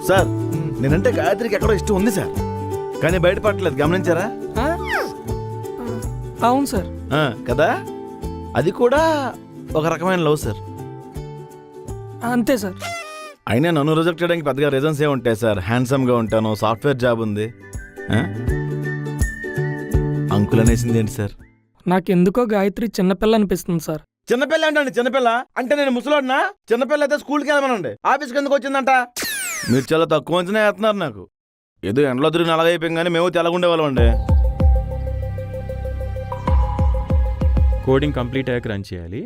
Sir నేనంటే గాయత్రికి ఎక్కడో ఇష్టం ఉంది సార్, కానీ బయటపడలేదు. గమనించారా? అవును సార్. కదా, అది కూడా ఒక రకమైన లవ్ సార్. అంతే సార్. అయినా నన్ను రిజెక్ట్ చేయడానికి పెద్దగా రీజన్స్ ఏ ఉంటాయి సార్. హ్యాండ్సమ్గా ఉంటాను, సాఫ్ట్వేర్ జాబ్ ఉంది. అంకుల్ అనేసింది ఏంటి సార్? నాకెందుకో గాయత్రి చిన్నపిల్ల అనిపిస్తుంది సార్. చిన్నపిల్ల అంటే చిన్నపిల్ల అంటే నేను ముసలోడినా? చిన్నపిల్ల అయితే స్కూల్కి వెళ్ళమనండి, ఆఫీస్కి ఎందుకు వచ్చిందంట? మీరు చాలా తక్కువ అంచనా వేస్తున్నారు నాకు. ఏదో ఎండలో తిరిగి నల్లగైపోయాం కానీ మేము తెల్లగుండేవాళ్ళం అండి. కోడింగ్ కంప్లీట్ అయ్యాక రన్ చేయాలి.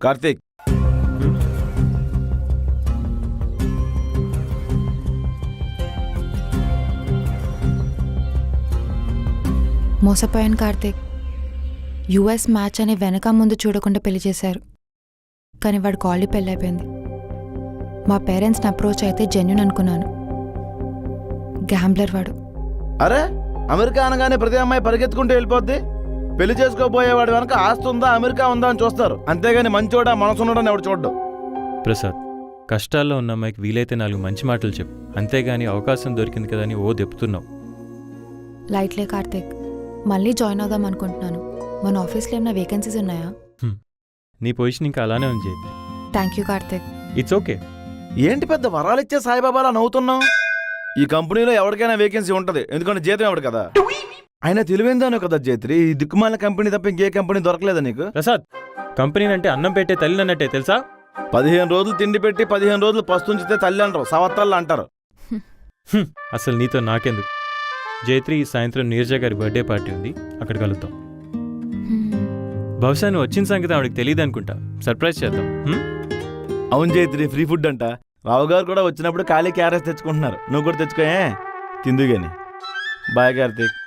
కార్తీక్, మోసపోయాను కార్తీక్. యుఎస్ మ్యాచ్ అని వెనక ముందు చూడకుండా పెళ్లి చేశారు, కానీ వాడు కాలీ పెళ్ళైపోయింది. మా పేరెంట్స్ని అప్రోచ్ అయితే జెన్యున్ అనుకున్నాను. గ్యాంబ్లర్ వాడు. అరే అమెరికా అనగానే ప్రతి అమ్మాయి పరిగెత్తుకుంటూ వెళ్ళిపోద్ది. పెళ్లి చేసుకోబోయేవాడు వెనక ఆస్తి ఉందా, అమెరికా ఉందా అని చూస్తారు, అంతేగాని మంచోడా మనసున్నాడని ఎవడు చూడ్డు. ప్రసాద్, కష్టాల్లో ఉన్న అమ్మాయికి వీలైతే 4 మంచి మాటలు చెప్పు, అంతేగాని అవకాశం దొరికింది కదా అని ఓ దెప్పుతున్నావు. లైట్లే కార్తీక్, మళ్ళీ జాయిన్ అవుదాం అనుకుంటున్నాను. మన ఆఫీస్లో ఏమైనా వేకెన్సీస్ ఉన్నాయా? నీ పొజిషన్ ఇంకా అలానే ఉంది. Thank you Karthik. It's okay. ఏంటి పెద్ద వరాలిచ్చే సాయిబాబాలా నవ్వుతున్నావు? ఈ కంపెనీలో ఎవరికైనా వేకెన్సీ ఉంటది, ఎందుకంటే జీతం ఎవడు కదా. ఆయన తెలివైందాను కదా జైత్రి, ఈ దిక్కుమాలిన కంపెనీ తప్ప ఇంకే కంపెనీ దొరకలేదా నీకు? ప్రసాద్, కంపెనీ అంటే అన్నం పెట్టే తల్లి అన్నట్టే తెలుసా? 15 రోజులు తిండి పెట్టి 15 రోజులు పస్తుంచితే తల్లి అంటారు, సవత్తాళ్ళు అంటారు. అసలు నీతో నాకెందుకు. జైత్రి, ఈ సాయంత్రం నీరజ గారి బర్త్డే పార్టీ ఉంది, అక్కడ కలుద్దాం. బహుశా నువ్వు వచ్చిన సంగతి ఆవిడకి తెలియదు అనుకుంటా, సర్ప్రైజ్ చేద్దాం. అవును జైత్రి, ఫ్రీ ఫుడ్ అంట. రావు గారు కూడా వచ్చినప్పుడు ఖాళీ క్యారెస్ తెచ్చుకుంటున్నారు, నువ్వు కూడా తెచ్చుకోయే తిందుగాని. బాయ్ కార్తీక్.